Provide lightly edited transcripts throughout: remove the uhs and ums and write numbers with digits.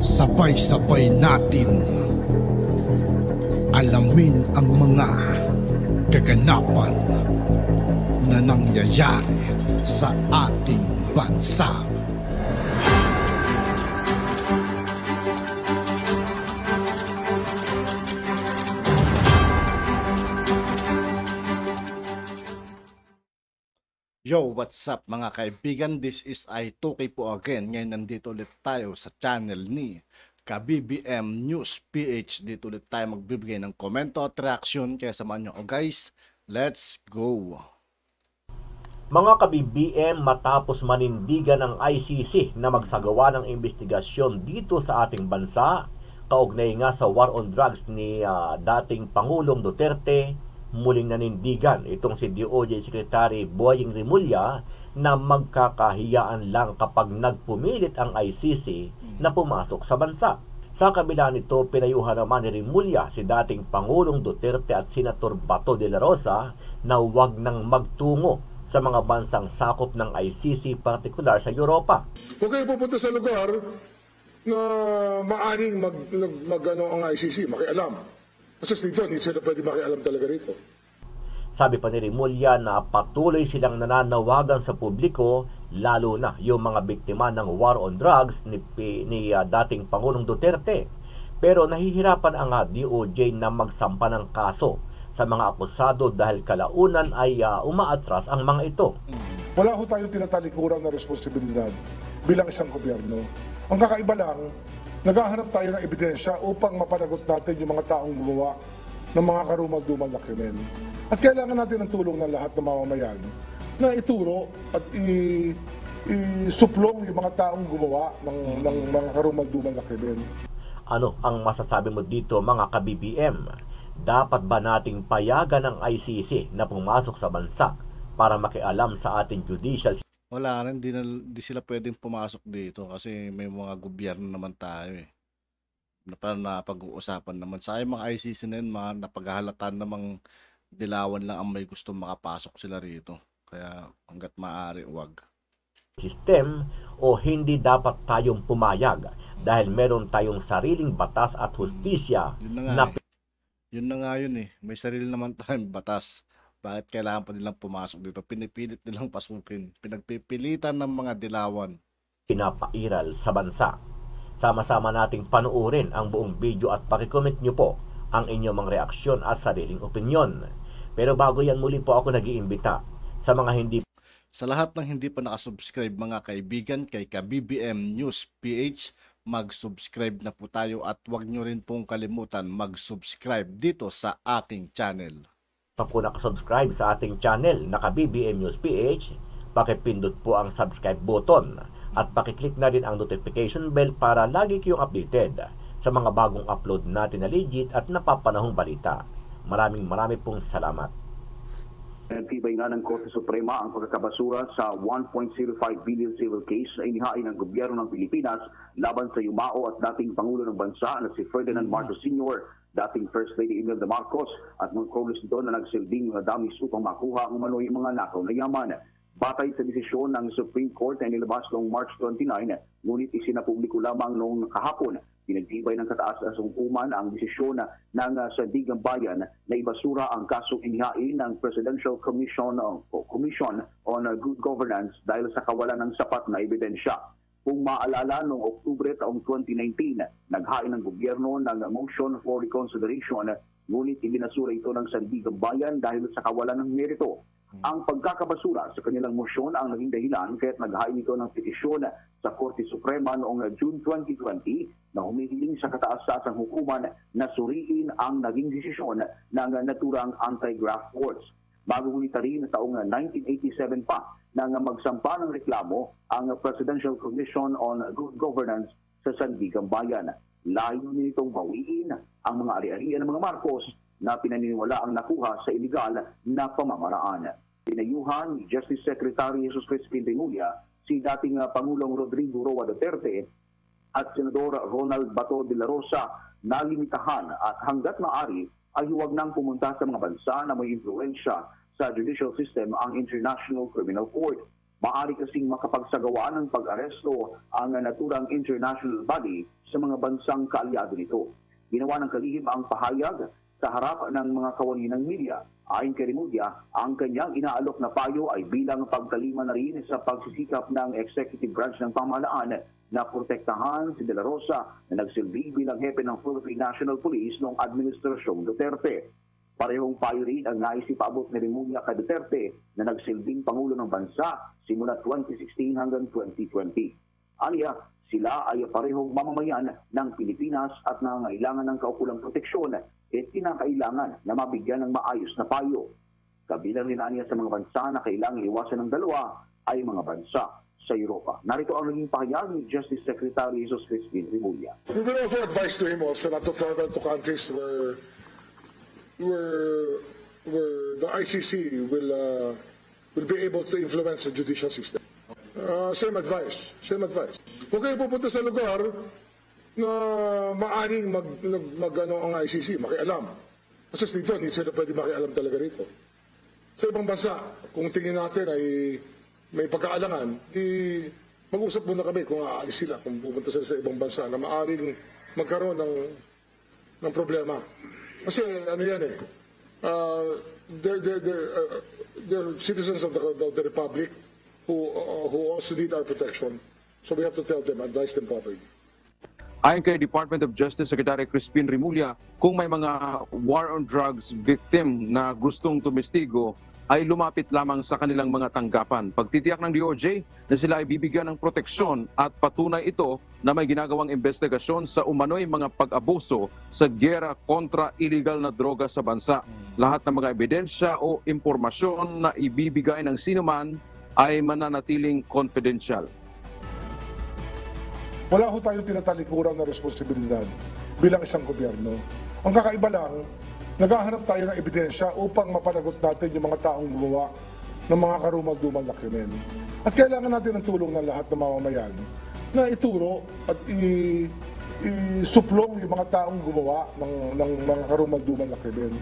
Sabay-sabay natin alamin ang mga kaganapan na nangyayari sa ating bansa. Yo, what's up mga kaibigan? This is I2K po again. Ngayon nandito ulit tayo sa channel ni KaBBM News PH. Dito ulit tayo magbibigay ng komento at reaction. Kaya samahan nyo ako guys. Let's go! Mga ka-BBM, matapos manindigan ng ICC na magsagawa ng investigasyon dito sa ating bansa, kaugnay nga sa war on drugs ni dating Pangulong Duterte, muling nanindigan itong si DOJ Secretary Boying Rimulya na magkakahiyaan lang kapag nagpumilit ang ICC na pumasok sa bansa. Sa kabila nito, pinayuhan naman ni Rimulya si dating Pangulong Duterte at Senator Bato de la Rosa na huwag nang magtungo sa mga bansang sakop ng ICC, partikular sa Europa. Huwag kayo pupunta sa lugar na maaring ang ICC, makialam. Kasi dito, hindi sila pwede makialam talaga rito. Sabi pa ni Rimulya na patuloy silang nananawagan sa publiko, lalo na yung mga biktima ng war on drugs ni dating Pangulong Duterte. Pero nahihirapan ang DOJ na magsampa ng kaso sa mga akusado dahil kalaunan ay umaatras ang mga ito. Wala ho tayong tinatalikuran na responsibilidad bilang isang gobyerno. Ang kakaiba lang, naghahanap tayo ng ebidensya upang mapanagot natin yung mga taong gumawa ng mga karumal-dumal na krimen. At kailangan natin ng tulong ng lahat ng mamamayan na ituro at isuplong yung mga taong gumawa ng mga karumal-dumal na krimen. Ano ang masasabi mo dito mga ka-BBM? Dapat ba nating payagan ng ICC na pumasok sa bansa para makialam sa ating judicial? Wala rin, di sila pwedeng pumasok dito kasi may mga gobyerno naman tayo na parang napag-uusapan naman. Sa mga ICC na yun, mga napaghahalatan namang dilawan lang ang may gusto makapasok sila rito. Kaya hanggat maaari, wag. System o hindi dapat tayong pumayag dahil meron tayong sariling batas at hustisya Yun na nga yun eh. May sarili naman tayong batas. Bakit kailangan pa nilang pumasok dito? Pinipilit nilang pasukin. Pinagpipilitan ng mga dilawan. Pinapairal sa bansa. Sama-sama nating panuorin ang buong video at pakicomment nyo po ang inyong mga reaksyon at sariling opinyon. Pero bago yan, muli po ako nag-iimbita sa mga hindi. Sa lahat ng hindi pa nakasubscribe mga kaibigan kay KaBBM News PH, mag-subscribe na po tayo at huwag nyo rin pong kalimutan mag-subscribe dito sa aking channel. Pa po nakasubscribe sa ating channel na KaBBM News PH, pakipindot po ang subscribe button at pakiclick na rin ang notification bell para lagi kayong updated sa mga bagong upload natin na legit at napapanahong balita. Marami pong salamat. Tibay nga ng Korte Suprema ang pagkakabasura sa 1.05 billion civil case na inihain ng gobyerno ng Pilipinas laban sa yumao at dating Pangulo ng Bansa na si Ferdinand Marcos Sr., dating First Lady Imelda Marcos at mga kronis nito na nagsilbing damis upang makuha ang umano'y mga nakaw na yaman. Batay sa desisyon ng Supreme Court na inilabas noong March 29, ngunit isinapubliko lamang noong kahapon. Pinagtibay ng kataas-asang hukuman ang desisyon ng Sandigang Bayan na ibasura ang kasong inihain ng Presidential Commission on Good Governance dahil sa kawalan ng sapat na ebidensya. Kung maalala, noong Oktubre taong 2019, naghain ng gobyerno ng motion for reconsideration, ngunit ibinasura ito ng Sandigang Bayan dahil sa kawalan ng merito. Ang pagkakabasura sa kanilang motion ang naging dahilan kaya't naghain ito ng petisyon sa Korte Suprema noong June 2020 na humihiling sa kataas-asang hukuman na suriin ang naging desisyon ng naturang anti-graft courts. Bago nito rin taong 1987 pa nang magsampa ng reklamo ang Presidential Commission on Good Governance sa Sandigang Bayan. Layunin nitong bawiin ang mga ari-arian ng mga Marcos na pinaniniwala ang nakuha sa iligal na pamamaraan. Pinayuhan ni Justice Secretary Jesus Crispin Remulla si dating Pangulong Rodrigo Roa Duterte at Senador Ronald Bato de la Rosa na limitahan at hanggat maaari ay huwag nang pumunta sa mga bansa na may impluensya sa judicial system ang International Criminal Court. Maaari kasing makapagsagawa ng pag-aresto ang naturang international body sa mga bansang kaalyado nito. Ginawa ng kalihim ang pahayag sa harap ng mga kawani ng media. Ayon kay Remulla, ang kanyang inaalok na payo ay bilang pagkalima na rin sa pagsisikap ng executive branch ng pamahalaan na protektahan si De La Rosa na nagsilbi bilang hepe ng Philippine National Police noong Administrasyong Duterte. Parehong payo rin ang naisipaabot ni Remulla kay Duterte na nagsilbing Pangulo ng Bansa simula 2016 hanggang 2020. Aniya, sila ay parehong mamamayan ng Pilipinas at nangangailangan ng kaukulang proteksyon at kinakailangan na mabigyan ng maayos na payo. Kabilang rin aniya sa mga bansa na kailangan iwasan ng dalawa ay mga bansa sa Europa. Narito ang naging pahayag ni Justice Secretary Jesus Crispin Remulla. We will offer advice to him also not to travel to countries where the ICC will be able to influence the judicial system. Same advice. Huwag kayo pupunta sa lugar na maaring ang ICC, makialam. Kasi dito, hindi sila pwede makialam talaga rito. Sa ibang bansa, kung tingin natin ay may pagkaalangan, mag-usap muna kami kung aalis sila, kung pupunta sila sa ibang bansa na maaring magkaroon ng problema. Kasi ano yan they're citizens of the Republic who also need our protection. So we have to tell them, advise them properly. Ayon kay Department of Justice Secretary Crispin Remulla, kung may mga war on drugs victim na gustong tumestigo, ay lumapit lamang sa kanilang mga tanggapan. Pagtitiyak ng DOJ na sila ay bibigyan ng proteksyon at patunay ito na may ginagawang investigasyon sa umano'y mga pag-abuso sa giyera kontra illegal na droga sa bansa. Lahat ng mga ebidensya o impormasyon na ibibigay ng sinuman ay mananatiling confidential. Wala ho tayong tinatalikuran na responsibilidad bilang isang gobyerno. Ang kakaiba lang, naghahanap tayo ng ebidensya upang mapanagot natin yung mga taong gumawa ng mga karumal-dumal na krimen. At kailangan natin ng tulong ng lahat ng mamamayan na ituro at isuplong yung mga taong gumawa ng mga karumal-dumal na krimen.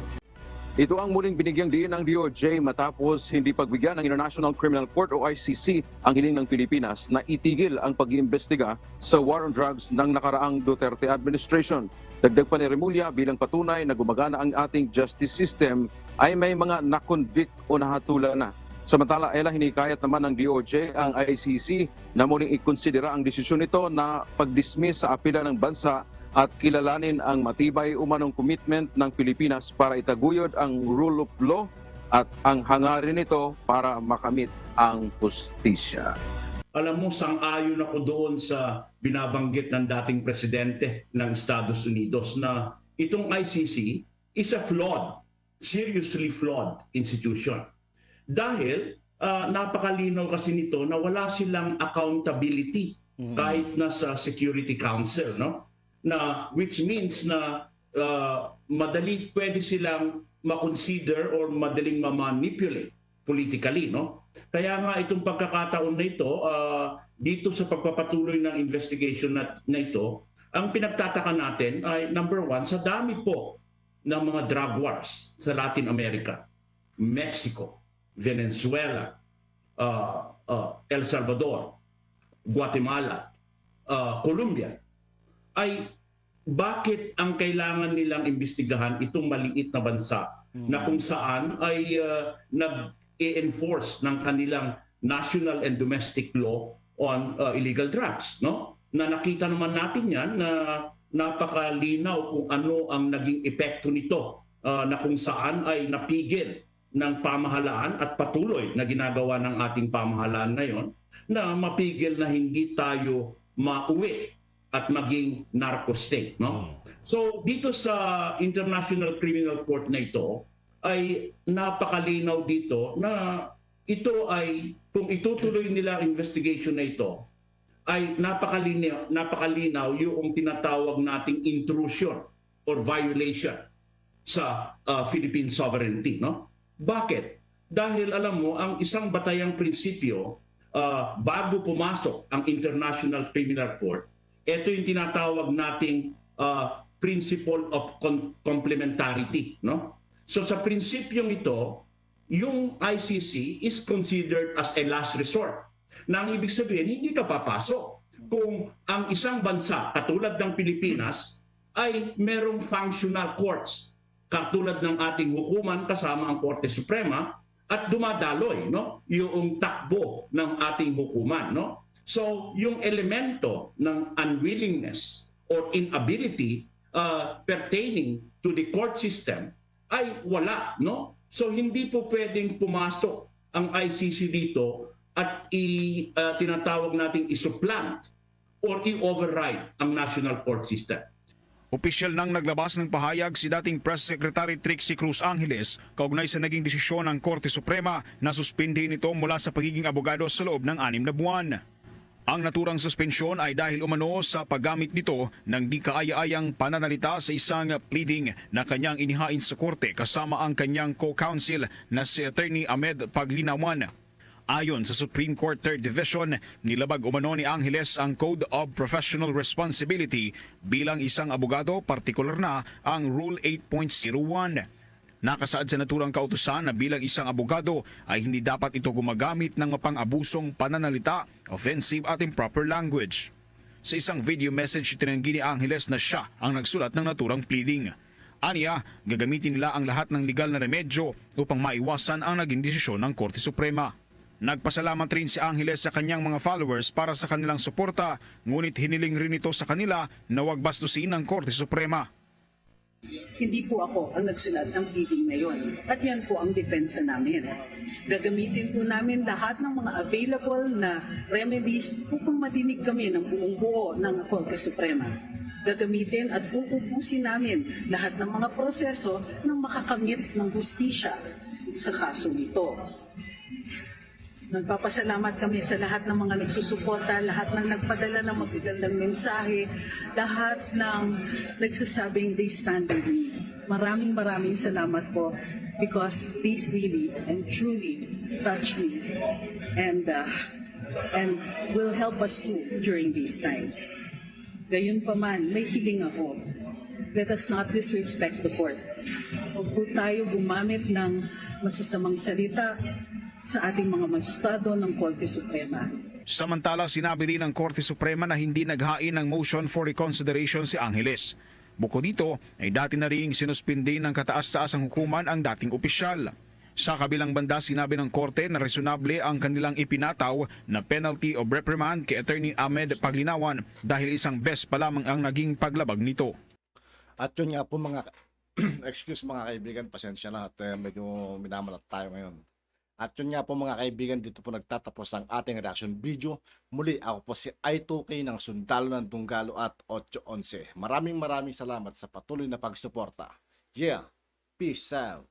Ito ang muling binigyang diin ng DOJ matapos hindi pagbigyan ng International Criminal Court o ICC ang hiling ng Pilipinas na itigil ang pag-iimbestiga sa war on drugs ng nakaraang Duterte administration. Dagdag pa ni Remulla, bilang patunay na gumagana ang ating justice system ay may mga na-convict o nahatulan na. Samantala, hinikayat naman ng DOJ ang ICC na muling ikonsidera ang desisyon nito na pag-dismiss sa apela ng bansa at kilalanin ang matibay umanong commitment ng Pilipinas para itaguyod ang rule of law at ang hangarin nito para makamit ang hustisya. Alam mo, sang-ayon ako doon sa binabanggit ng dating presidente ng Estados Unidos na itong ICC is a flawed, seriously flawed institution. Dahil napakalinaw kasi nito na wala silang accountability kahit na sa Security Council, no? Which means na madali pwede silang ma-consider or madaling ma-manipulate politically, no? Kaya nga itong pagkakataon na ito, dito sa pagpapatuloy ng investigation na ito, ang pinagtataka natin ay number one, sa dami po ng mga drug wars sa Latin America, Mexico, Venezuela, El Salvador, Guatemala, Colombia, ay bakit ang kailangan nilang imbestigahan itong maliit na bansa na kung saan ay nag-e-enforce ng kanilang national and domestic law on illegal drugs, no? Na nakita naman natin yan na napakalinaw kung ano ang naging epekto nito na kung saan ay napigil ng pamahalaan at patuloy na ginagawa ng ating pamahalaan ngayon na mapigil na hindi tayo mauwi at maging narco state, no? So dito sa International Criminal Court na ito ay napakalinaw dito na ito ay kung itutuloy nila ang investigation na ito ay napakalinaw yung tinatawag nating intrusion or violation sa Philippine sovereignty, no? Bakit? Dahil alam mo ang isang batayang prinsipyo bago pumasok ang International Criminal Court, ito yung tinatawag nating principle of complementarity, no? So sa prinsipyong ito, yung ICC is considered as a last resort Na ang ibig sabihin, hindi ka papasok kung ang isang bansa katulad ng Pilipinas ay merong functional courts katulad ng ating hukuman kasama ang Korte Suprema at dumadaloy yung takbo ng ating hukuman. So yung elemento ng unwillingness or inability pertaining to the court system ay wala. So hindi po pwedeng pumasok ang ICC dito at tinatawag nating isupplant or i-override ang national court system. Opisyal nang naglabas ng pahayag si dating Press Secretary Trixie Cruz Angeles kaugnay sa naging desisyon ng Korte Suprema na suspindihin ito mula sa pagiging abogado sa loob ng 6 na buwan. Ang naturang suspensyon ay dahil umano sa paggamit nito ng di kaaya-ayang pananalita sa isang pleading na kanyang inihain sa korte kasama ang kanyang co-counsel na si Attorney Ahmed Paglinawan. Ayon sa Supreme Court 3rd Division, nilabag umano ni Angeles ang Code of Professional Responsibility bilang isang abogado, partikular na ang Rule 8.01. Nakasaad sa naturang kautusan na bilang isang abogado ay hindi dapat ito gumagamit ng mapang-abusong pananalita, offensive at improper language. Sa isang video message, tinanggi ni Angeles na siya ang nagsulat ng naturang pleading. Aniya, gagamitin nila ang lahat ng legal na remedyo upang maiwasan ang naging desisyon ng Korte Suprema. Nagpasalamat rin si Angeles sa kanyang mga followers para sa kanilang suporta, ngunit hiniling rin ito sa kanila na huwag bastusin ng Korte Suprema. Hindi po ako ang nagsulat ng pleading na yon. At yan po ang depensa namin. Gagamitin po namin lahat ng mga available na remedies upang madinig kami ng buong buo ng Korte Suprema. Gagamitin at uubusin namin lahat ng mga proseso ng makakamit ng hustisya sa kaso nito. Nagpapasalamat kami sa lahat ng mga nagsusuporta, lahat ng nagpadala ng magagandang mensahe, lahat ng nagsasabing they stand with me. Maraming salamat po because this really and truly touched me and will help us too during these times. Gayunpaman, may hiling ako. Let us not disrespect the court. Huwag po tayo gumamit ng masasamang salita sa ating mga magistrado ng Korte Suprema. Samantala, sinabi rin ng Korte Suprema na hindi naghain ng motion for reconsideration si Angeles. Bukod dito, ay dati na rin sinuspindi ng kataas-taasang hukuman ang dating opisyal. Sa kabilang banda, sinabi ng Korte na resonable ang kanilang ipinataw na penalty of reprimand kay Attorney Ahmed Paglinawan dahil isang beses pa lamang ang naging paglabag nito. At yun nga po mga excuse mga kaibigan, pasensya na at medyo minamalat tayo ngayon. At yun nga po mga kaibigan, dito po nagtatapos ang ating reaction video. Muli ako po si I2K ng Sundalo ng Tunggalo at 811. Maraming salamat sa patuloy na pagsuporta. Yeah, peace out.